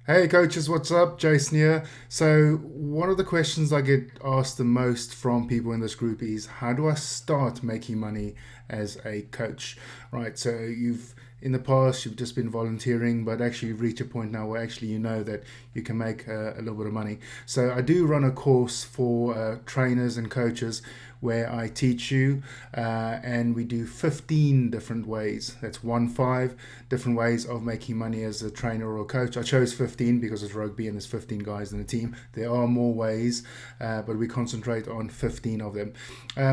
Hey coaches, what's up? Jason here. So, one of the questions I get asked the most from people in this group is how do I start making money as a coach? Right, so you've in the past you've just been volunteering, but actually you've reached a point now where actually you know that you can make a little bit of money. So, I do run a course for trainers and coaches where I teach you, and we do 15 different ways. That's 1 5 different ways of making money as a trainer or a coach. I chose 15 because it's rugby and there's 15 guys in the team. There are more ways, but we concentrate on 15 of them.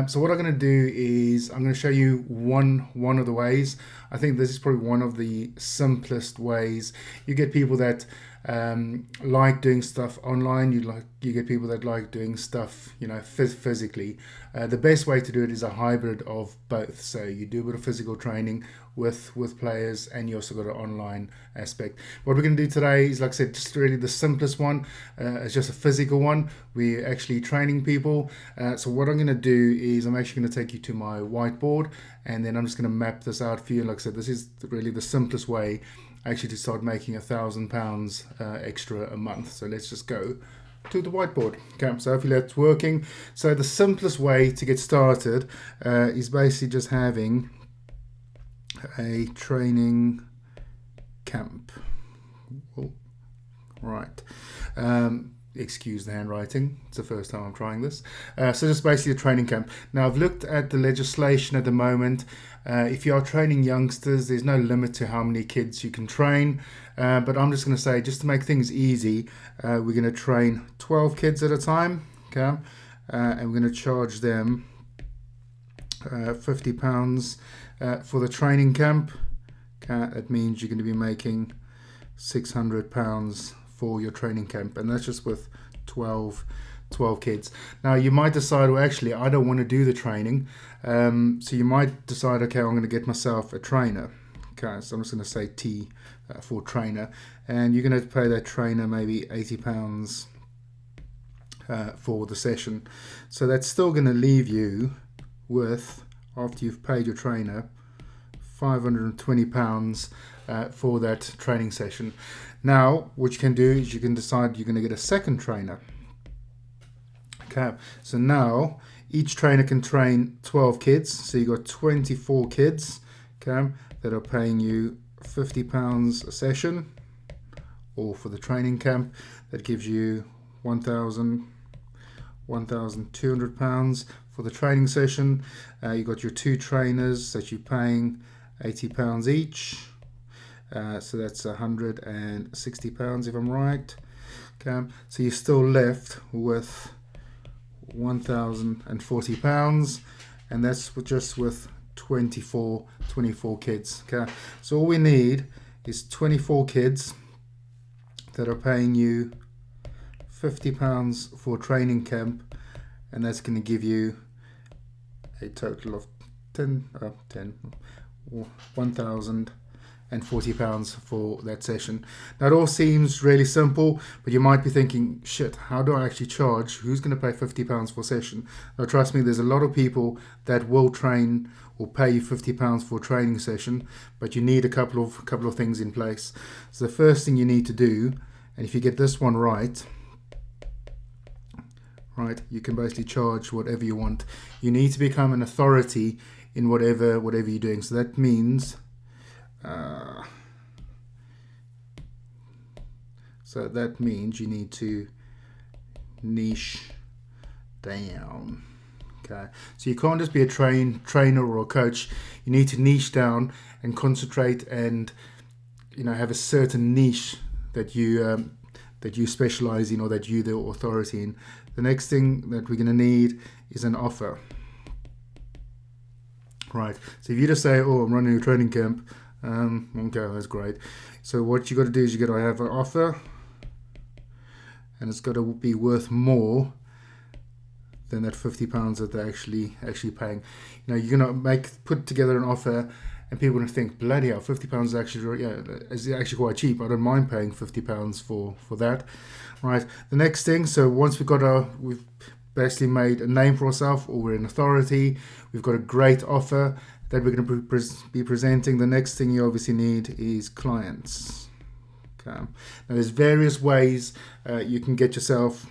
So what I'm going to do is I'm going to show you one of the ways. I think this is probably one of the simplest ways. You get people that like doing stuff online. You get people that like doing stuff, physically. The best way to do it is a hybrid of both. So you do a bit of physical training with players, and you also got an online aspect. What we're going to do today is, like I said, just really the simplest one. It's just a physical one. We're actually training people. So what I'm going to do is I'm actually going to take you to my whiteboard, and then I'm just going to map this out for you. Like I said, this is really the simplest way actually to start making £1,000 extra a month. So let's just go to the whiteboard. Okay, so hopefully that's working. So the simplest way to get started is basically just having a training camp. Oh, right. Excuse the handwriting. It's the first time I'm trying this. So just basically a training camp. Now I've looked at the legislation at the moment. If you are training youngsters, there's no limit to how many kids you can train. But I'm just going to say, just to make things easy, we're going to train 12 kids at a time. Okay, and we're going to charge them £50 for the training camp. Okay, that means you're going to be making £600 for your training camp, and that's just with 12 kids. Now you might decide, well, actually I don't want to do the training, so you might decide, okay, I'm going to get myself a trainer. Okay, so I'm just going to say T for trainer, and you're going to pay that trainer maybe £80 for the session. So that's still going to leave you with, after you've paid your trainer, £520 for that training session. Now, what you can do is you can decide you're going to get a second trainer. Okay, so now each trainer can train 12 kids, so you've got 24 kids, okay, that are paying you £50 a session, or for the training camp, that gives you £1,200 for the training session. You've got your two trainers that you're paying £80 each. So that's £160 if I'm right. Okay, so you're still left with £1,040, and that's just with 24 kids. Okay, so all we need is 24 kids that are paying you £50 for training camp, and that's going to give you a total of £1,040 for that session. Now it all seems really simple, but you might be thinking, shit, how do I actually charge? Who's going to pay £50 for a session? Now trust me, there's a lot of people that will train or pay you £50 for a training session, but you need a couple of things in place. So the first thing you need to do, and if you get this one right, you can basically charge whatever you want. You need to become an authority in whatever you're doing. So that means you need to niche down. Okay, so you can't just be a trainer or a coach. You need to niche down and concentrate, and have a certain niche that you specialize in, or that you're the authority in. The next thing that we're going to need is an offer. Right, so if you just say, oh, I'm running a training camp, okay, that's great. So what you got to do is you got to have an offer, and it's got to be worth more than that £50 that they're actually paying. You're gonna put together an offer, and people are gonna think, bloody hell, £50 is actually quite cheap. I don't mind paying £50 for that. Right. The next thing. So once we've basically made a name for ourselves, or we're an authority, we've got a great offer that we're going to be presenting. The next thing you obviously need is clients. Okay. Now there's various ways you can get yourself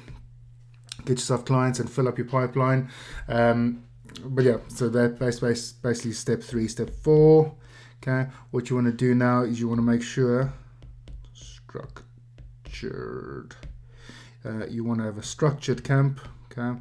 clients and fill up your pipeline. But yeah, so that basically step 3. Step 4. Okay, what you want to do now is you want to make sure structured. You want to have a structured camp. Okay,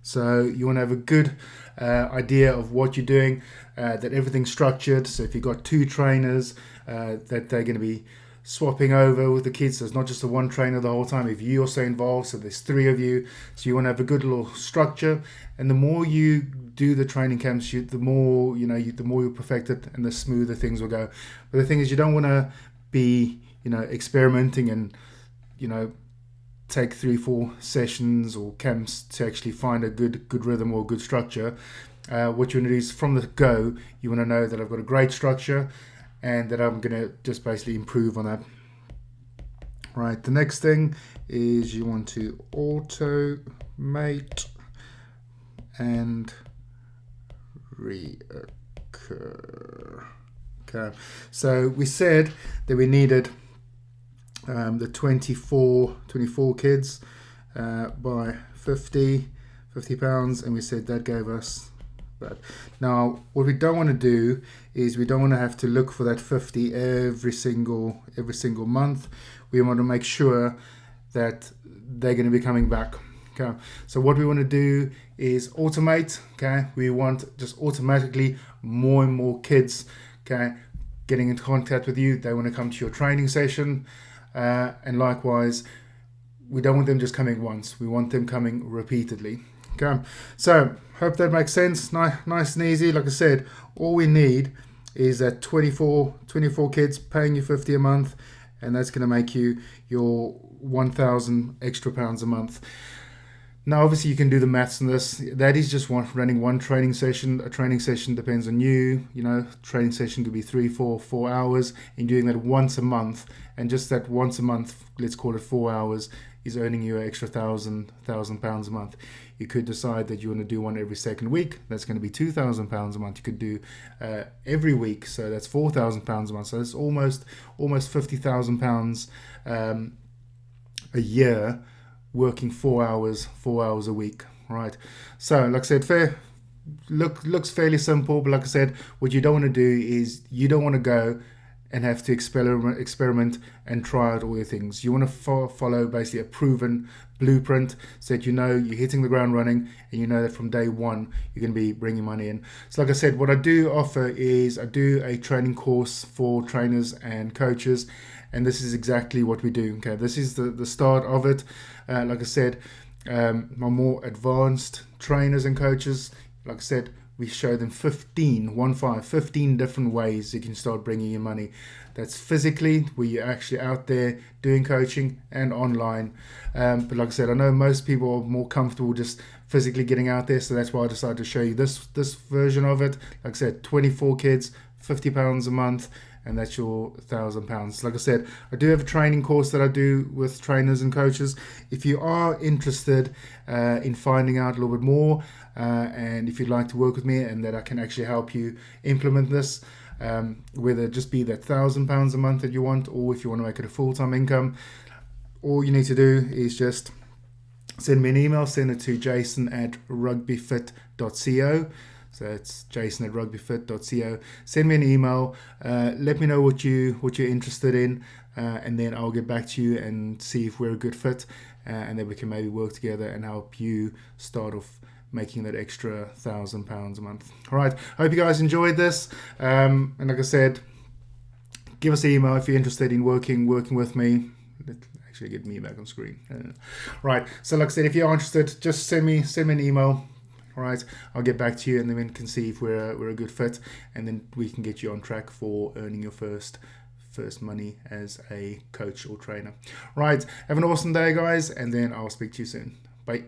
so you want to have a good idea of what you're doing, that everything's structured. So if you've got 2 trainers, that they're going to be swapping over with the kids. So it's not just the one trainer the whole time. If you're also involved, so there's 3 of you. So you want to have a good little structure. And the more you do the training camps, the more the more you perfect it, and the smoother things will go. But the thing is, you don't want to be experimenting and take 3-4 sessions or camps to actually find a good rhythm or good structure. What you want to do is from the go, you want to know that I've got a great structure and that I'm going to just basically improve on that. Right, the next thing is you want to automate and reoccur. Okay, so we said that we needed the 24 kids by 50 pounds, and we said that gave us that. Now what we don't want to do is we don't want to have to look for that 50 every single month. We want to make sure that they're going to be coming back. Okay, so what we want to do is automate. Okay, we want just automatically more and more kids getting into contact with you. They want to come to your training session. And likewise, we don't want them just coming once. We want them coming repeatedly. Okay, so hope that makes sense. Nice and easy. Like I said, all we need is that 24 kids paying you 50 a month, and that's going to make you your 1,000 extra pounds a month. Now, obviously, you can do the maths on this. That is just running one training session. A training session depends on you. Training session could be 3-4 hours. And doing that once a month, and just that once a month, let's call it 4 hours, is earning you an extra £1,000 a month. You could decide that you want to do one every second week. That's going to be £2,000 a month. You could do every week, so that's £4,000 a month. So that's almost £50,000 a year, working 4 hours a week, right? So like I said, looks fairly simple, but like I said, what you don't want to do is you don't want to go and have to experiment and try out all your things. You want to follow basically a proven blueprint, so that you're hitting the ground running, and you know that from day one you're going to be bringing money in. So like I said, what I do offer is I do a training course for trainers and coaches, and this is exactly what we do. Okay, this is the start of it. Like I said, my more advanced trainers and coaches, like I said, we show them 15 different ways you can start bringing in money. That's physically, where you're actually out there doing coaching, and online. But like I said, I know most people are more comfortable just physically getting out there, so that's why I decided to show you this version of it. Like I said, 24 kids, £50 a month, and that's your £1,000. Like I said, I do have a training course that I do with trainers and coaches. If you are interested in finding out a little bit more, and if you'd like to work with me and that I can actually help you implement this, whether it just be that £1,000 a month that you want, or if you want to make it a full-time income, all you need to do is just send me an email. Send it to jason@rugbyfit.co. So it's jason@rugbyfit.co. Send me an email. Let me know what you're interested in, and then I'll get back to you and see if we're a good fit, and then we can maybe work together and help you start off making that extra £1,000 a month. All right. Hope you guys enjoyed this. And like I said, give us an email if you're interested in working with me. Let's actually get me back on screen. Right. So like I said, if you're interested, just send me an email. All right, I'll get back to you, and then we can see if we're a good fit, and then we can get you on track for earning your first money as a coach or trainer. Right, have an awesome day, guys, and then I'll speak to you soon. Bye.